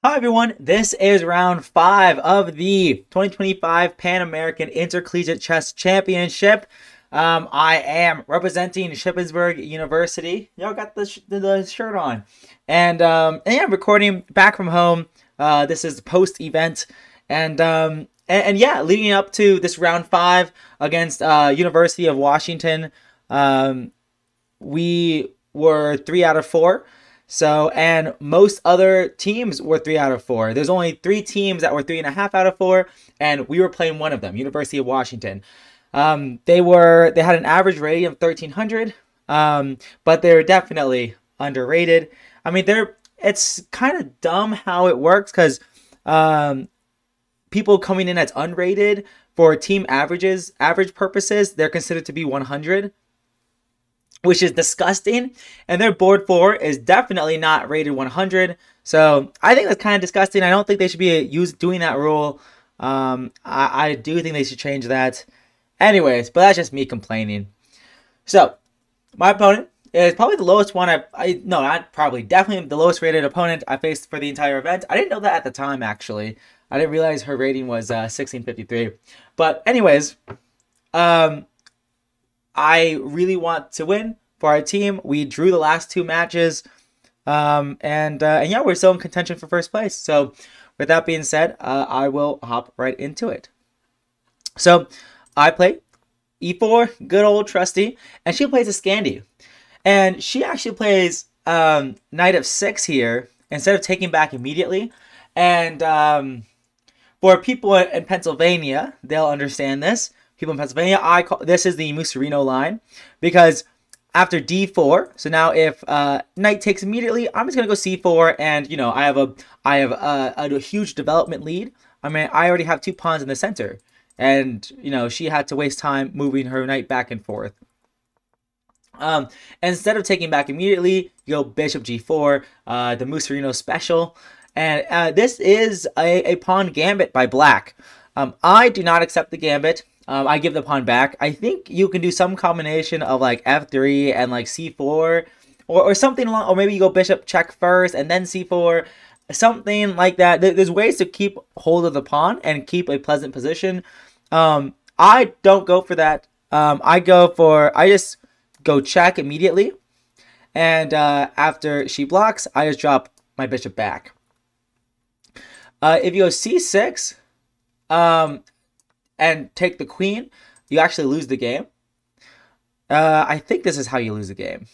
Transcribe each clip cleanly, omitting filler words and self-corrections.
Hi everyone, this is round 5 of the 2025 Pan American Intercollegiate Chess Championship. I am representing Shippensburg University. Y'all got the shirt on. And yeah, I'm recording back from home. This is post-event. And yeah, leading up to this round 5 against University of Washington, we were 3 out of 4. So, and most other teams were 3 out of 4. There's only 3 teams that were 3.5 out of 4, and we were playing one of them, University of Washington. They had an average rating of 1,300, but they're definitely underrated. I mean, it's kind of dumb how it works because people coming in as unrated for team average purposes, they're considered to be 100. Which is disgusting, and their board 4 is definitely not rated 100. So I think that's kind of disgusting. I don't think they should be doing that rule. I do think they should change that. Anyways, but that's just me complaining. So my opponent is probably the lowest one definitely the lowest rated opponent I faced for the entire event. I didn't know that at the time, actually. I didn't realize her rating was 1653. But anyways, I really want to win for our team. We drew the last 2 matches. And yeah, we're still in contention for first place. So with that being said, I will hop right into it. So I play e4, good old trusty, and she plays a Scandi. And she actually plays knight f6 here instead of taking back immediately. And for people in Pennsylvania, they'll understand this. People in Pennsylvania, this is the Mussolino line, because after d4, so now if knight takes immediately, I'm just gonna go c4, and you know I have a huge development lead. I mean, I already have 2 pawns in the center, and you know she had to waste time moving her knight back and forth. Instead of taking back immediately, you go bishop g4, the Mussolino special, and this is a pawn gambit by black. I do not accept the gambit. I give the pawn back. I think you can do some combination of like f3 and like c4 or something along, or maybe you go bishop check first and then c4, something like that. There's ways to keep hold of the pawn and keep a pleasant position. I don't go for that. I just go check immediately, and after she blocks, I just drop my bishop back. If you go c6, and take the queen, you actually lose the game. I think this is how you lose the game.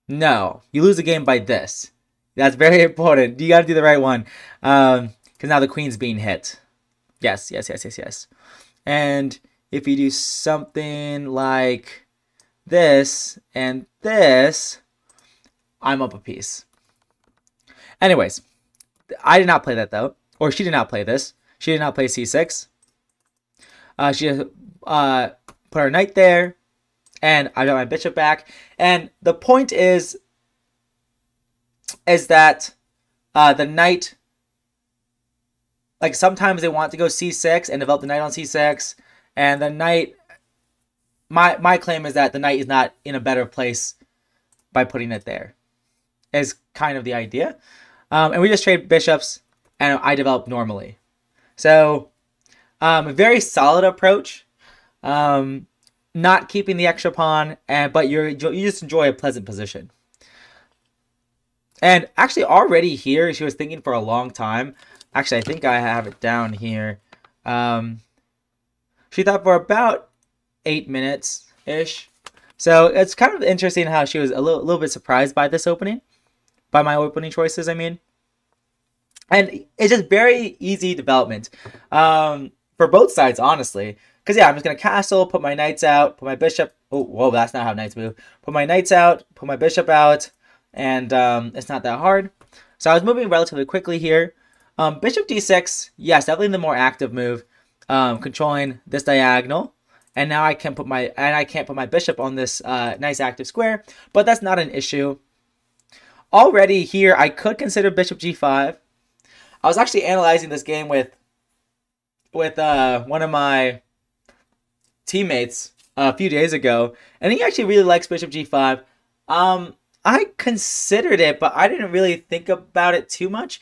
No, you lose the game by this. That's very important. You got to do the right one, because now the queen's being hit. Yes. And if you do something like this and this, I'm up a piece. Anyways, I did not play that though, or she did not play this. She did not play c6. She put her knight there, and I got my bishop back. And the point is that the knight, like sometimes they want to go c6 and develop the knight on c6, and the knight, my claim is that the knight is not in a better place by putting it there, is kind of the idea. And we just trade bishops, and I develop normally. So, a very solid approach. Not keeping the extra pawn, but you just enjoy a pleasant position. And actually, already here, she was thinking for a long time. Actually, I think I have it down here. She thought for about 8 minutes ish. So it's kind of interesting how she was a little bit surprised by this opening, by my opening choices. I mean. And it's just very easy development for both sides, honestly. Because, yeah, I'm just going to castle, put my knights out, put my bishop... Oh, whoa, that's not how knights move. Put my knights out, put my bishop out, and it's not that hard. So I was moving relatively quickly here. Bishop d6, yes, definitely the more active move, controlling this diagonal. And now I can't put my bishop on this nice active square, but that's not an issue. Already here, I could consider bishop g5. I was actually analyzing this game with one of my teammates a few days ago, and he actually really likes bishop g5. I considered it, but I didn't really think about it too much.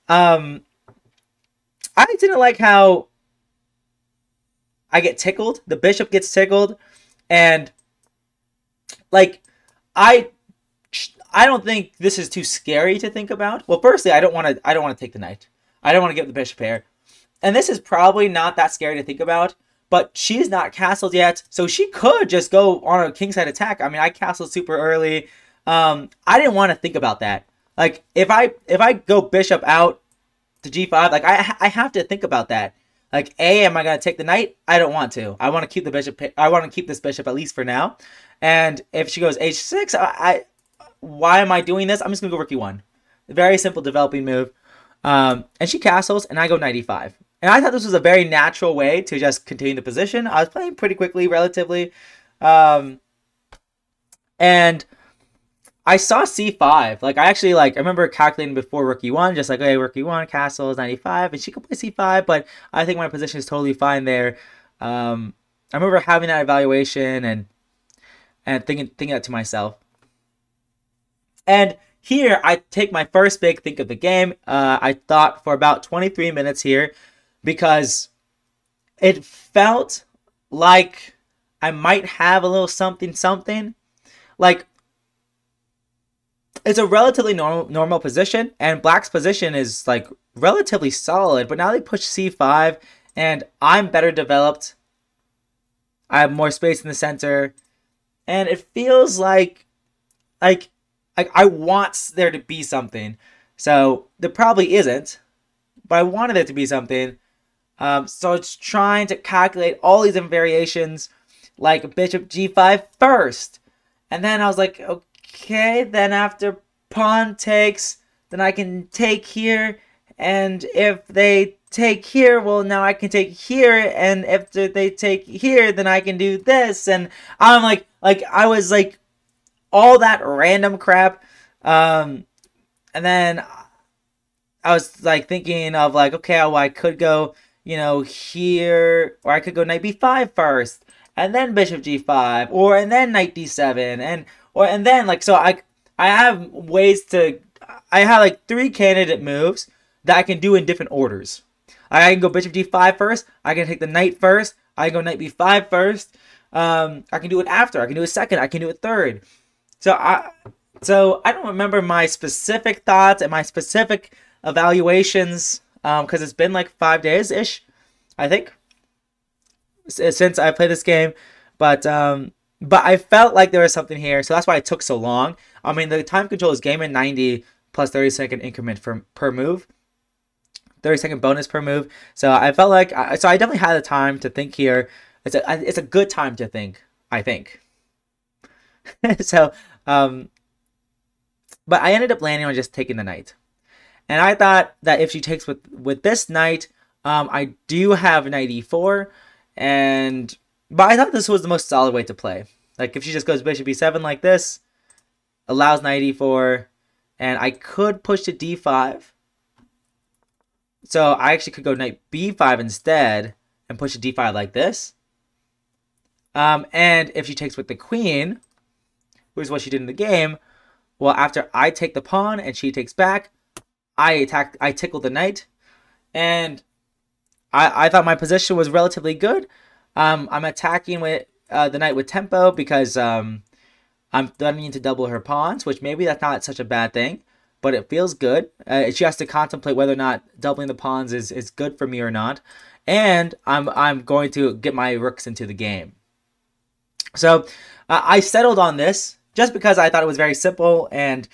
Um, I didn't like how I get tickled. The bishop gets tickled, and like I I don't think this is too scary to think about. Well, firstly, I don't want to take the knight. I don't want to give the bishop here. And this is probably not that scary to think about, but she's not castled yet, so she could just go on a kingside attack. I mean, I castled super early. I didn't want to think about that. Like if I go bishop out to g5, like I have to think about that. Like, am I gonna take the knight? I don't want to. I want to keep the bishop. I want to keep this bishop at least for now. And if she goes h6, why am I doing this? I'm just gonna go rook e1. Very simple developing move. And she castles, and I go knight e5. And I thought this was a very natural way to just continue the position. I was playing pretty quickly, relatively. And I saw c5. Like, I remember calculating before rook e1, just like, okay, rook e1, castles, knight e5, and she could play c5, but I think my position is totally fine there. I remember having that evaluation and thinking that to myself. And here, I take my first big think of the game. I thought for about 23 minutes here, because it felt like I might have a little something. Like, it's a relatively normal position, and black's position is like relatively solid, but now they push c5, and I'm better developed. I have more space in the center, and it feels like I want there to be something. So there probably isn't, but I wanted there to be something. So it's trying to calculate all these different variations, like bishop g5 first. And then I was like, okay, then after pawn takes, then I can take here. And if they take here, well, now I can take here. And if they take here, then I can do this. And I'm like I was like, all that random crap. And then I was like thinking of like, okay, well, I could go, here, or I could go knight b5 first, and then bishop g5, and then knight d7, and then like, so I have ways to, I have like 3 candidate moves that I can do in different orders. I can go bishop d5 first, I can take the knight first, I can go knight b5 first, I can do it after, I can do it second, I can do it third. So I don't remember my specific thoughts and my specific evaluations, because it's been like 5 days-ish, I think, since I played this game. But I felt like there was something here, so that's why it took so long. I mean, the time control is game in 90 plus 30-second increment per move. 30-second bonus per move. So I felt like, so I definitely had the time to think here. It's a good time to think, I think. So, but I ended up landing on just taking the knight. And I thought that if she takes with this knight, I do have knight e4, but I thought this was the most solid way to play. Like, if she just goes bishop e7 like this, allows knight e4, and I could push to d5. So I actually could go knight b5 instead and push to d5 like this. And if she takes with the queen, which is what she did in the game, well, after I take the pawn and she takes back, I tickle the knight, and I thought my position was relatively good. I'm attacking with the knight with tempo because I'm threatening to double her pawns, which maybe that's not such a bad thing, but it feels good. She has to contemplate whether or not doubling the pawns is good for me or not, and I'm going to get my rooks into the game. So I settled on this just because I thought it was very simple, and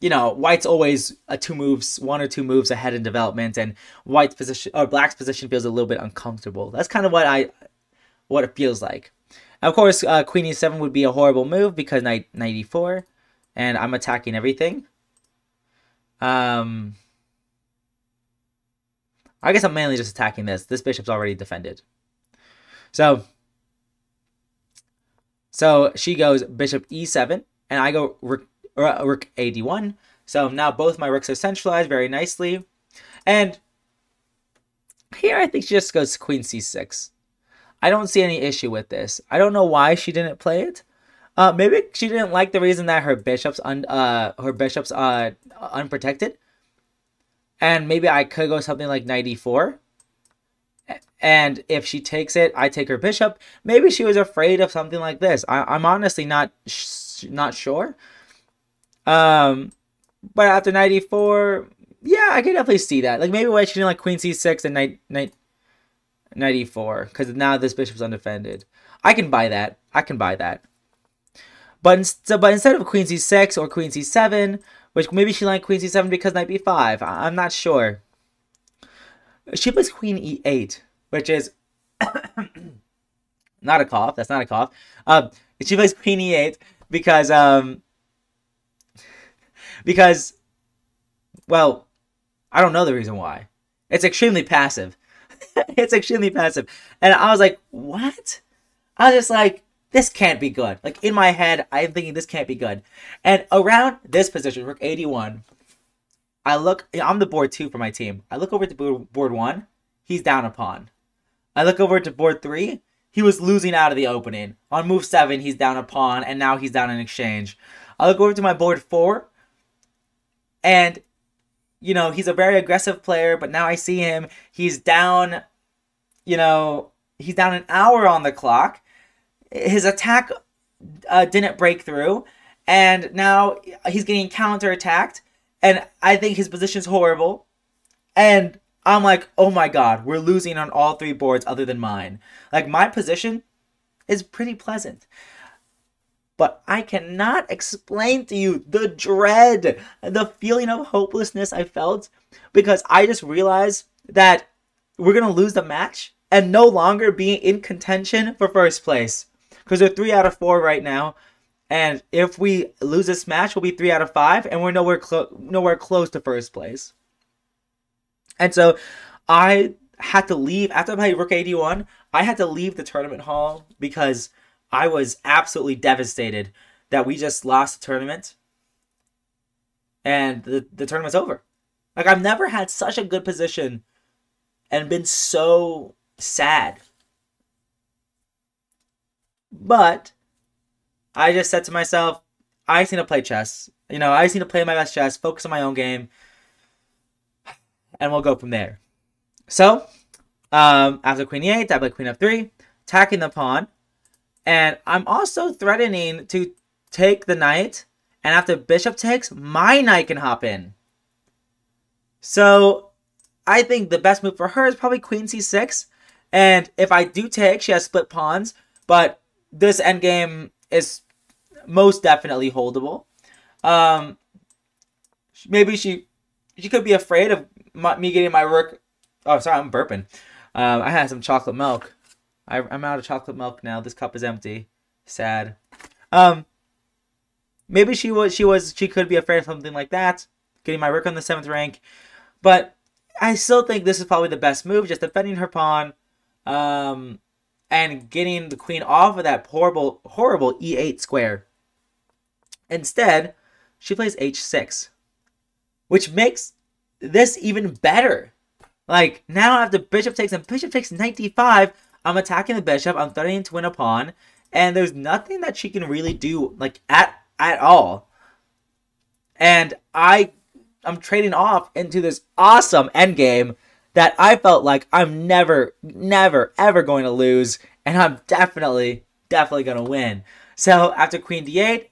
white's always 1 or 2 moves ahead in development, and white's position or black's position feels a little bit uncomfortable. That's kind of what it feels like. Of course, queen e7 would be a horrible move because knight e4, and I'm attacking everything. I guess I'm mainly just attacking this. This bishop's already defended. So she goes bishop e7, and I go rook a d1. So now both my rooks are centralized very nicely. And here I think she just goes queen c6. I don't see any issue with this. I don't know why she didn't play it. Maybe she didn't like the reason that her bishop's unprotected, and maybe I could go something like knight e4. And if she takes it, I take her bishop. Maybe she was afraid of something like this. I'm honestly not sure. But after knight e4, yeah, I can definitely see that. Like maybe why she didn't like queen c6 and knight e4, because now this bishop's undefended. I can buy that. I can buy that. But instead of queen c6 or queen c7, which maybe she liked queen c7 because knight b5. I'm not sure. She plays queen e8, which is not a cough. That's not a cough. She plays queen e8 because, well, I don't know the reason why. It's extremely passive. It's extremely passive. And I was like, what? I was just like, this can't be good. Like, in my head, I'm thinking this can't be good. And around this position, rook 81, I'm the board 2 for my team. I look over to board 1, he's down a pawn. I look over to board 3, he was losing out of the opening. On move 7, he's down a pawn, and now he's down in exchange. I look over to my board 4, and, you know, he's a very aggressive player, but now I see him, he's down, you know, he's down an hour on the clock. His attack didn't break through, and now he's getting counterattacked, and I think his position's horrible. And I'm like, oh my god, we're losing on all 3 boards other than mine. Like, my position is pretty pleasant. But I cannot explain to you the dread, the feeling of hopelessness I felt, because I just realized that we're going to lose the match and no longer be in contention for first place. Because they're 3 out of 4 right now. And if we lose this match, we'll be 3 out of 5. And we're nowhere close to first place. And so I had to leave. After my rook 81, I had to leave the tournament hall because I was absolutely devastated that we just lost the tournament. And the tournament's over. Like, I've never had such a good position and been so sad. But I just said to myself, I just need to play chess. You know, I just need to play my best chess, focus on my own game, and we'll go from there. So, after queen e8, I play queen f3, attacking the pawn, and I'm also threatening to take the knight, and after bishop takes, my knight can hop in. So, I think the best move for her is probably queen c6, and if I do take, she has split pawns, but this endgame is most definitely holdable. Maybe she could be afraid of me getting my rook. Oh, sorry, I'm burping. I had some chocolate milk. I'm out of chocolate milk now. This cup is empty. Sad. Maybe she could be afraid of something like that, getting my rook on the 7th rank. But I still think this is probably the best move, just defending her pawn. And getting the queen off of that horrible e8 square. Instead, she plays h6, which makes this even better. Like, now after bishop takes and bishop takes knight d5, I'm attacking the bishop, I'm threatening to win a pawn, and there's nothing that she can really do, like, at all. And I'm trading off into this awesome endgame that I felt like I'm never, ever going to lose, and I'm definitely going to win. So after queen d8,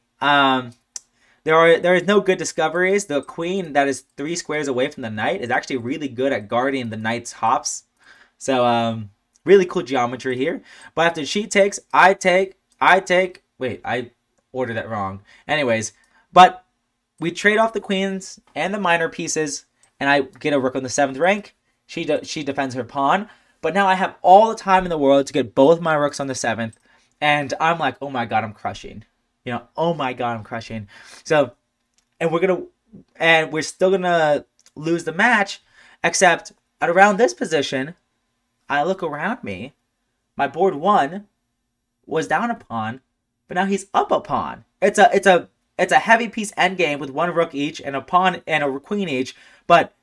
there is no good discoveries. The queen that is 3 squares away from the knight is actually really good at guarding the knight's hops. So really cool geometry here. But after she takes, I take. Wait, I ordered that wrong. Anyways, but we trade off the queens and the minor pieces, and I get a rook on the 7th rank. She defends her pawn, but now I have all the time in the world to get both my rooks on the 7th, and I'm like, oh my god, I'm crushing. You know, oh my god, I'm crushing. So, and we're still gonna lose the match, except at around this position, I look around me, my board 1 was down a pawn, but now he's up a pawn. It's a heavy piece endgame with 1 rook each and a pawn and a queen each, but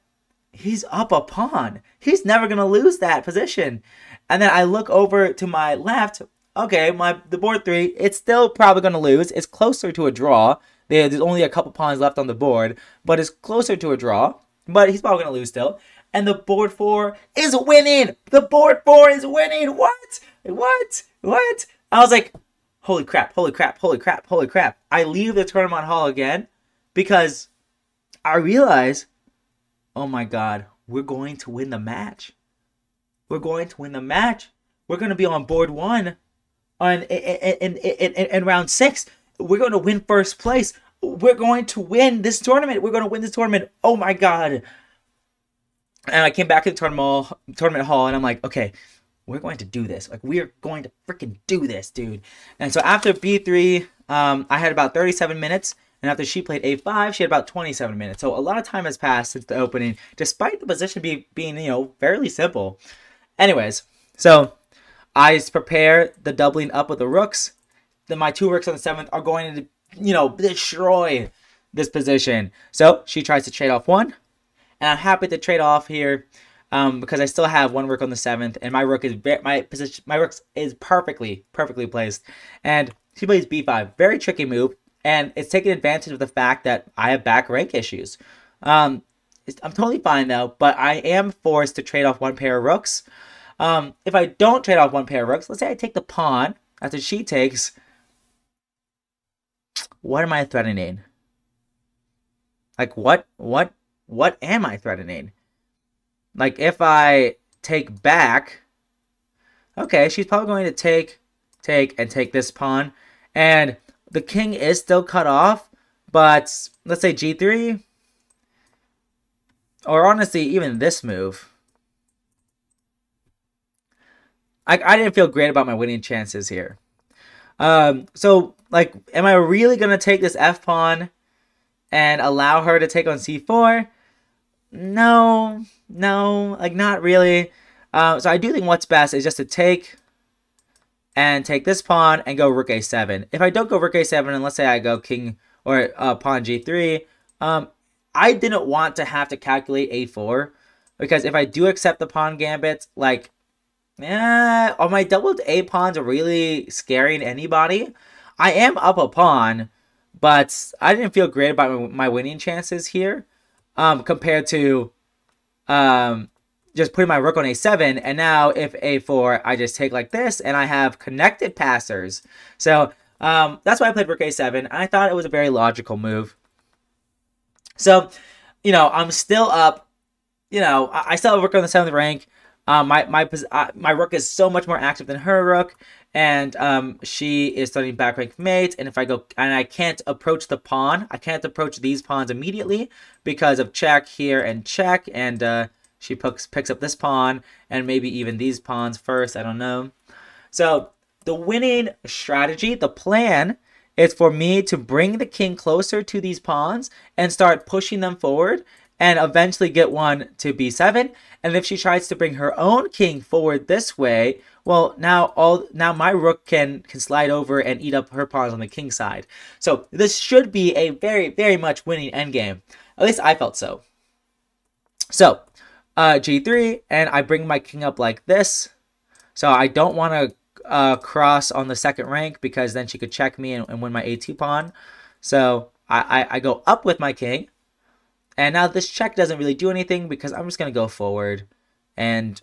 he's up a pawn. He's never going to lose that position. And then I look over to my left. okay, the board 3, it's still probably going to lose. It's closer to a draw. There's only a couple pawns left on the board, but it's closer to a draw. But he's probably going to lose still. And the board 4 is winning. The board 4 is winning. What? What? I was like, holy crap. I leave the tournament hall again because I realize, oh my God, we're going to win the match. We're going to be on board 1 in round 6. We're going to win first place. We're going to win this tournament. Oh my God. And I came back to the tournament hall, and I'm like, okay, we're going to do this. Like, we're going to freaking do this, dude. And so after B3, I had about 37 minutes. And after she played A5, she had about 27 minutes. So a lot of time has passed since the opening, despite the position being, fairly simple. Anyways, so I prepare the doubling up with the rooks. Then my 2 rooks on the 7th are going to, destroy this position. So she tries to trade off 1. And I'm happy to trade off here because I still have 1 rook on the 7th. And my rook is perfectly placed. And she plays B5. Very tricky move. And it's taking advantage of the fact that I have back rank issues. I'm totally fine, though. But I am forced to trade off 1 pair of rooks. If I don't trade off 1 pair of rooks, let's say I take the pawn after she takes. What am I threatening? Like, what am I threatening? Like, if I take back, okay, she's probably going to take, and take this pawn. And the king is still cut off, but let's say G3. Or honestly, even this move. I didn't feel great about my winning chances here. So, like, am I really going to take this F-pawn and allow her to take on C4? No, like, not really. So I do think what's best is just to take and take this pawn and go rook A7. If I don't go rook A7, and let's say I go king or pawn G3, I didn't want to have to calculate A4 because if I do accept the pawn gambit, like, are my doubled A pawns really scaring anybody? I am up a pawn, but I didn't feel great about my winning chances here compared to just putting my rook on A7. And now if A4, I just take like this, and I have connected passers. So that's why I played rook A7. And I thought it was a very logical move. So, I'm still up. I still have a rook on the 7th rank. My rook is so much more active than her rook, and she is studying back rank mate. And if I go, and I can't approach the pawn, I can't approach these pawns immediately because of check here and check, and she picks up this pawn and maybe even these pawns first. I don't know. So the winning strategy, the plan, is for me to bring the king closer to these pawns and start pushing them forward, and eventually get one to B7. And if she tries to bring her own king forward this way, well, now my rook can slide over and eat up her pawns on the king side. So this should be a very, very much winning endgame. At least I felt so. So G3, and I bring my king up like this. So I don't want to cross on the 2nd rank because then she could check me and win my A2 pawn. So I go up with my king. And now this check doesn't really do anything because I'm just going to go forward. And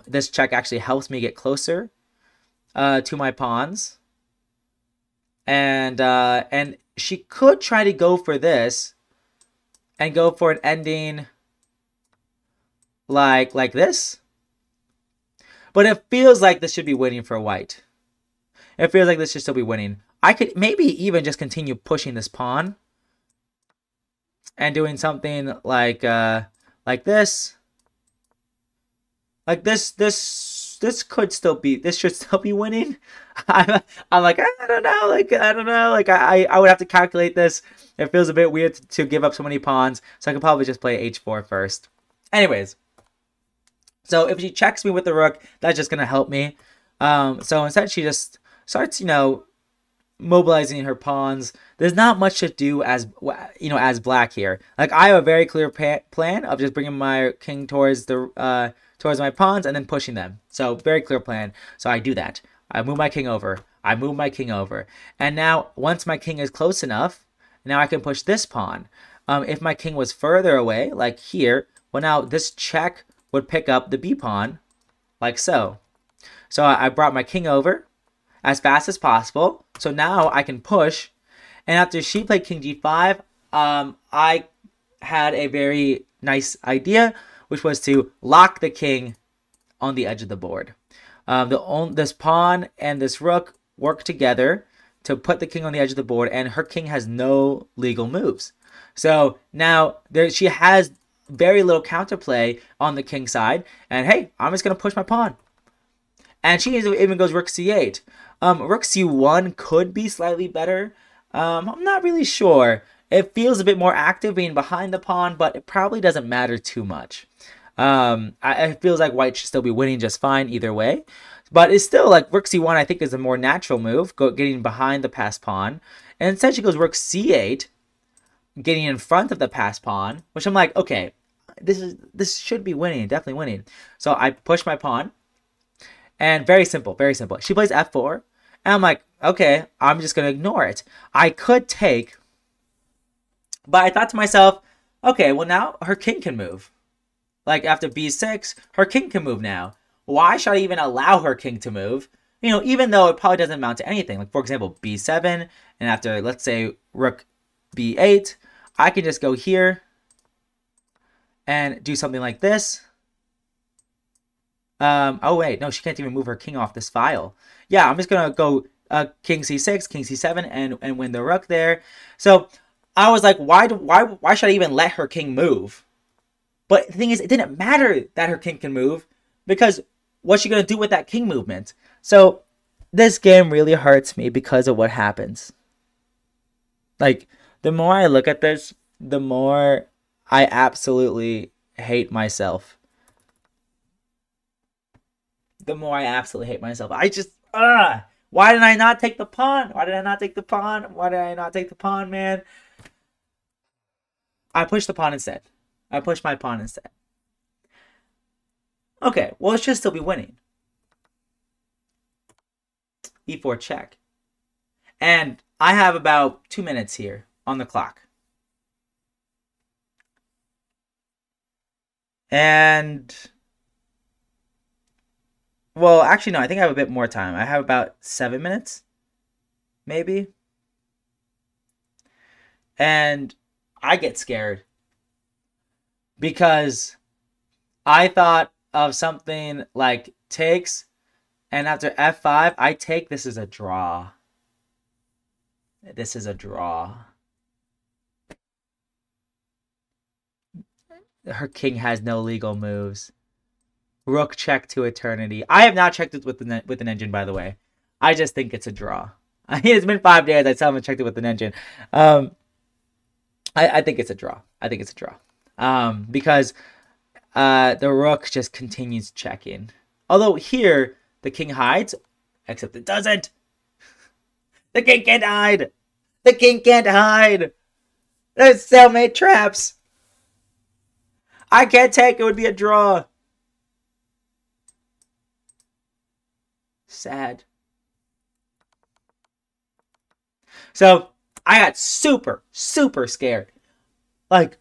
this check actually helps me get closer to my pawns. And she could try to go for this and go for an ending like this. But it feels like this should be winning for white. It feels like this should still be winning. I could maybe even just continue pushing this pawn and doing something like this. Like this could still be, this should still be winning. I'm like, I don't know. Like I would have to calculate this. It feels a bit weird to give up so many pawns. So I could probably just play H4 first. Anyways. So if she checks me with the rook, that's just going to help me. So instead she just starts, mobilizing her pawns. There's not much to do as black here. Like I have a very clear plan of just bringing my king towards my pawns and then pushing them. So very clear plan. So I do that. I move my king over. I move my king over. And now, once my king is close enough, now I can push this pawn. If my king was further away, like here, well, now this check would pick up the b pawn, like so. So I brought my king over as fast as possible. So now I can push. And after she played king g5, I had a very nice idea, which was to lock the king on the edge of the board. This pawn and this rook work together to put the king on the edge of the board, and her king has no legal moves. So now she has very little counterplay on the king side, and hey, I'm just going to push my pawn. And she even goes rook c8. Rook c1 could be slightly better. I'm not really sure. It feels a bit more active being behind the pawn, but it probably doesn't matter too much. It feels like white should still be winning just fine either way. But it's still like rook c1, I think, is a more natural move, getting behind the passed pawn. And instead she goes rook c8, getting in front of the passed pawn, which I'm like, okay, this should be winning, definitely winning. So I push my pawn, and very simple, very simple. She plays f4, and I'm like, okay, I'm just going to ignore it. I could take, but I thought to myself, okay, well now her king can move. Like after b6, her king can move now. Why should I even allow her king to move? You know, even though it probably doesn't amount to anything. Like for example, b7, and after, let's say, rook b8, I can just go here and do something like this. Oh wait, no, she can't even move her king off this file. Yeah, I'm just gonna go king c6, king c7, and win the rook there. So I was like, why should I even let her king move? But the thing is, it didn't matter that her king can move, because what's she gonna do with that king movement? So this game really hurts me because of what happens. Like, the more I look at this, the more I absolutely hate myself. The more I absolutely hate myself. I just, why did I not take the pawn? Why did I not take the pawn? Why did I not take the pawn, man? I pushed the pawn instead. I pushed my pawn instead. Okay, well, it should still be winning. e4 check. And I have about 2 minutes here on the clock. And, well, actually, no, I think I have a bit more time. I have about 7 minutes, maybe. And I get scared because I thought of something like takes, and after f5, I take. This is a draw. This is a draw. Her king has no legal moves. Rook check to eternity. I have not checked it with an engine, by the way. I just think it's a draw. I mean, it's been 5 days. I still haven't checked it with an engine. I think it's a draw. I think it's a draw. Because the rook just continues checking. Although here, the king hides, except it doesn't. The king can't hide. The king can't hide. There's stalemate traps. I can't take. It would be a draw. Sad. So I got super scared. Like,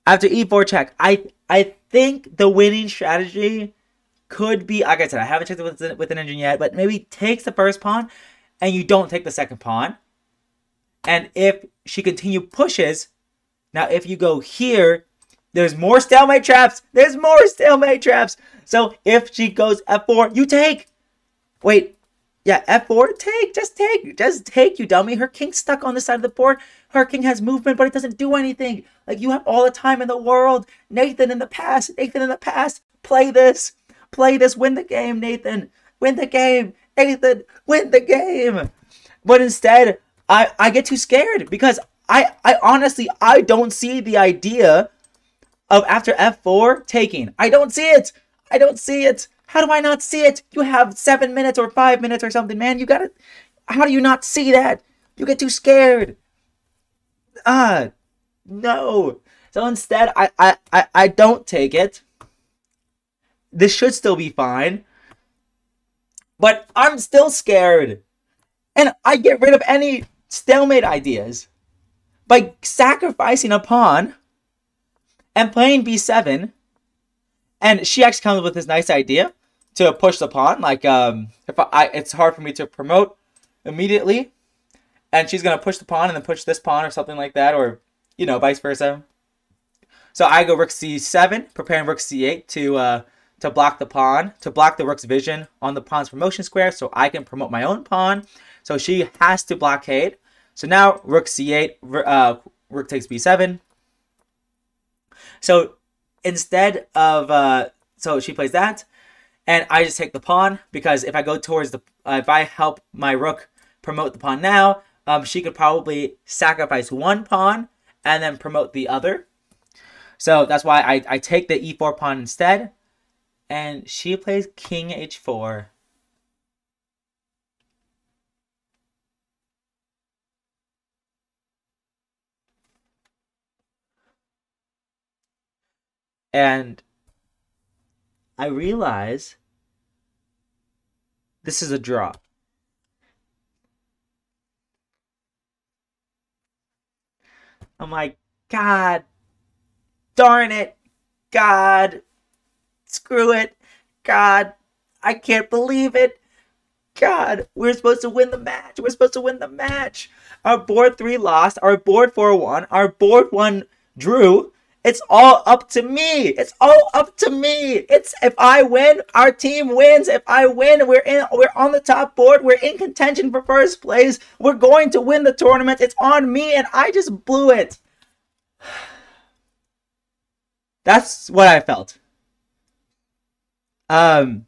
after e4 check, I think the winning strategy could be, like I said, I haven't checked it with an engine yet, but maybe takes the first pawn and you don't take the second pawn. And if she pushes, now if you go here, there's more stalemate traps. There's more stalemate traps. So if she goes f4, you take. Wait, yeah, f4, take. Just take. Just take, you dummy. Her king's stuck on this side of the board. Her king has movement, but it doesn't do anything. Like, you have all the time in the world. Nathan in the past. Nathan in the past. Play this. Play this. Win the game, Nathan. Win the game. Nathan, win the game. But instead, I get too scared because I honestly, I don't see the idea of after f4 taking. I don't see it. I don't see it. How do I not see it? You have 7 minutes or 5 minutes or something, man. You gotta. How do you not see that? You get too scared. No. So instead, I don't take it. This should still be fine. But I'm still scared. And I get rid of any stalemate ideas by sacrificing a pawn and playing b7. And she actually comes with this nice idea to push the pawn. Like, if it's hard for me to promote immediately. And she's going to push the pawn and then push this pawn or something like that. Or, you know, vice versa. So I go rook c7, preparing rook c8 to block the pawn, to block the rook's vision on the pawn's promotion square so I can promote my own pawn. So she has to blockade. So now rook c8, rook takes b7. So instead of, so she plays that, and I just take the pawn, because if I go towards the, if I help my rook promote the pawn now, she could probably sacrifice one pawn and then promote the other. So that's why I take the e4 pawn instead. And she plays king h4. And I realize this is a draw. I'm like, God darn it. God, screw it. God, I can't believe it. God, we're supposed to win the match. We're supposed to win the match. Our board 3 lost. Our board 4 won. Our board 1 drew. It's all up to me. It's all up to me. It's, if I win, our team wins. If I win, we're on the top board. We're in contention for first place. We're going to win the tournament. It's on me, and I just blew it. That's what I felt. And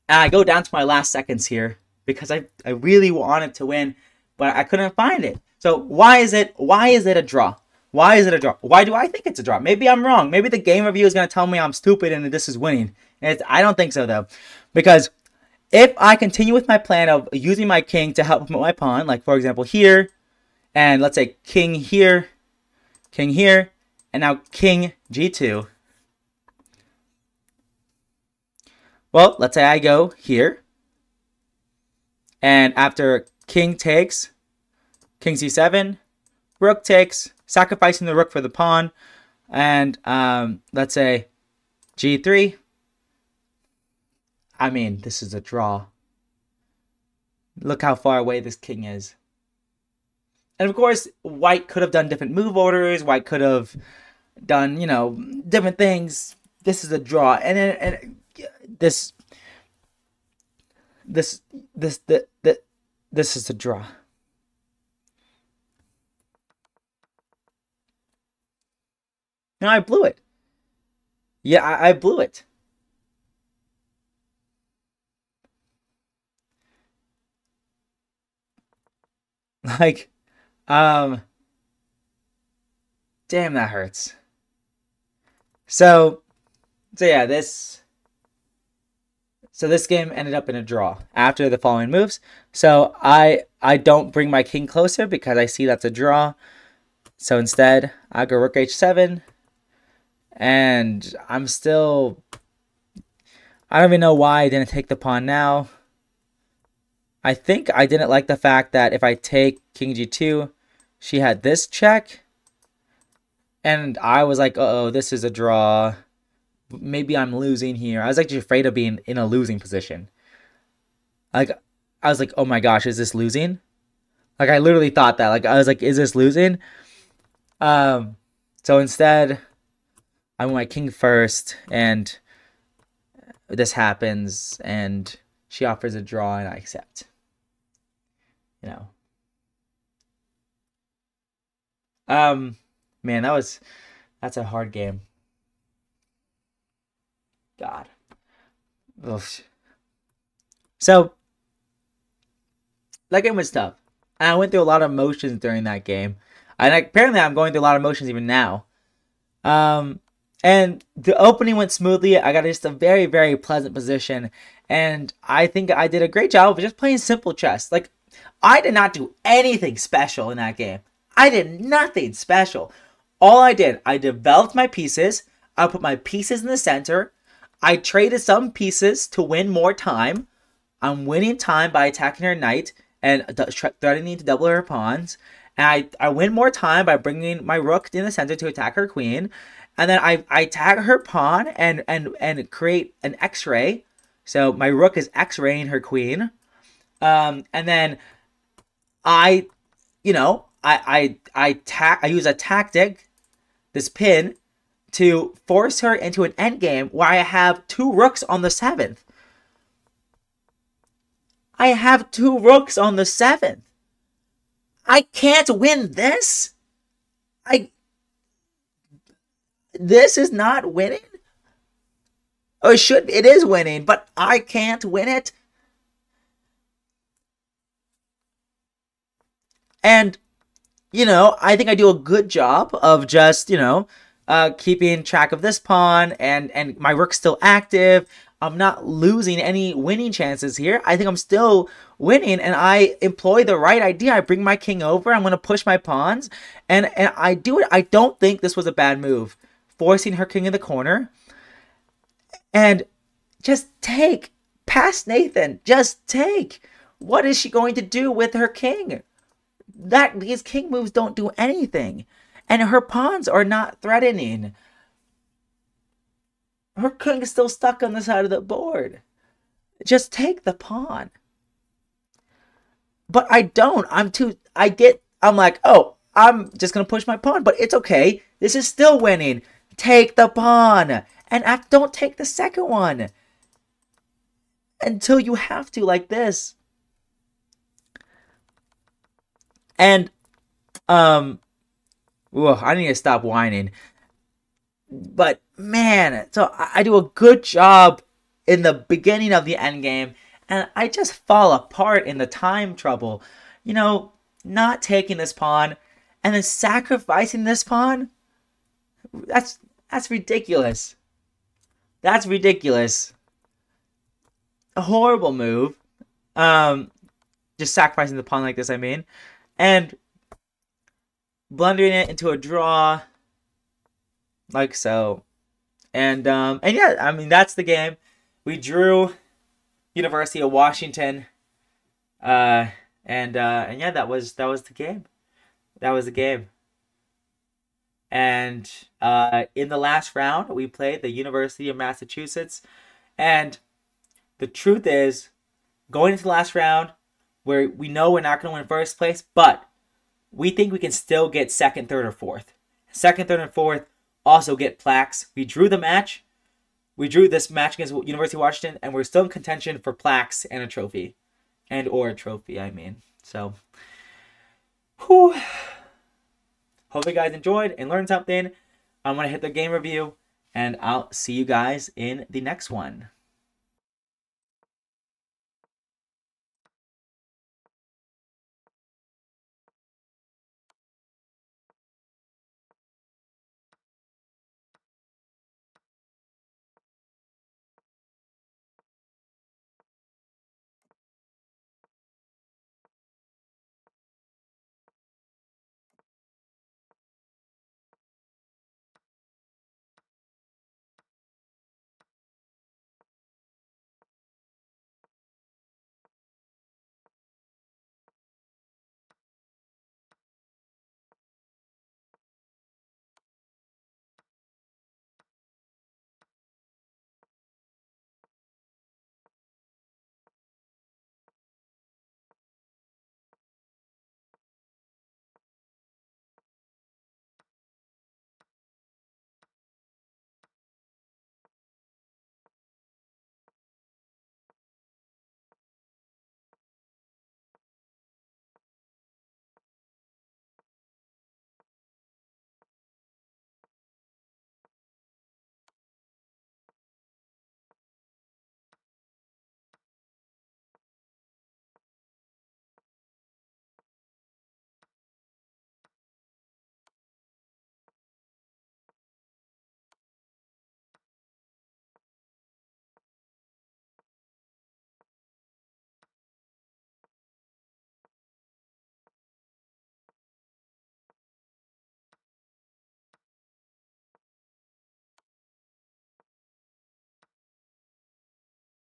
I go down to my last seconds here because I really wanted to win, but I couldn't find it. So why is it a draw? Why is it a draw? Why do I think it's a draw? Maybe I'm wrong. Maybe the game review is going to tell me I'm stupid and this is winning. I don't think so, though. Because if I continue with my plan of using my king to help promote my pawn, like, for example, here, and let's say king here, and now king g2. Well, let's say I go here, and after king takes, king c7, rook takes, sacrificing the rook for the pawn, and let's say g3. I mean, this is a draw. Look how far away this king is. And of course, white could have done different move orders. White could have done, you know, different things. This is a draw, and this is a draw. No, I blew it. Yeah, I blew it. Like, damn, that hurts. So yeah, this game ended up in a draw after the following moves. So I don't bring my king closer because I see that's a draw. So instead, I go rook h7, and I'm still, I don't even know why I didn't take the pawn now. I think I didn't like the fact that if I take king g2, she had this check. And I was like, uh-oh, this is a draw. Maybe I'm losing here. I was actually afraid of being in a losing position. Like, I was like, oh my gosh, is this losing? Like, I literally thought that. Like, I was like, is this losing? So instead, I went my king first, and this happens, and she offers a draw, and I accept. You know. Man, that's a hard game. God. Ugh. So, that game was tough. And I went through a lot of emotions during that game. And apparently I'm going through a lot of emotions even now. And the opening went smoothly. I got just a very, very pleasant position. And I think I did a great job of just playing simple chess. Like, I did not do anything special in that game. I did nothing special. All I did, I developed my pieces. I put my pieces in the center. I traded some pieces to win more time. I'm winning time by attacking her knight and threatening to double her pawns. And I win more time by bringing my rook in the center to attack her queen. And then I tag her pawn and create an X-ray. So my rook is X-raying her queen. And then I use a tactic, this pin, to force her into an endgame where I have 2 rooks on the 7th. I have 2 rooks on the 7th. I can't win this. This is not winning. Or it is winning, but I can't win it. And, I think I do a good job of just, keeping track of this pawn, and my rook's still active. I'm not losing any winning chances here. I think I'm still winning, and I employ the right idea. I bring my king over. I'm going to push my pawns, and I do it. I don't think this was a bad move. Forcing her king in the corner. And just take. Past Nathan. Just take. What is she going to do with her king? These king moves don't do anything. And her pawns are not threatening. Her king is still stuck on the side of the board. Just take the pawn. But I don't. I'm like, oh, I'm just going to push my pawn. But it's okay. This is still winning. Take the pawn. And don't take the second one. Until you have to, like this. And, I need to stop whining. But, man, so I do a good job in the beginning of the endgame, and I just fall apart in the time trouble. Not taking this pawn, and then sacrificing this pawn? That's ridiculous. That's ridiculous. A horrible move. Just sacrificing the pawn like this, I mean. And blundering it into a draw. Like so. And yeah, I mean, that's the game. We drew University of Washington. And yeah, that was the game. That was the game. And in the last round, we played the University of Massachusetts. And the truth is, going into the last round, where we know we're not going to win first place, but we think we can still get second, third, or fourth. Second, third, and fourth also get plaques. We drew the match. We drew this match against University of Washington, and we're still in contention for plaques and a trophy. Or a trophy, I mean. So, whew. Hope you guys enjoyed and learned something. I'm going to hit the game review, and I'll see you guys in the next one.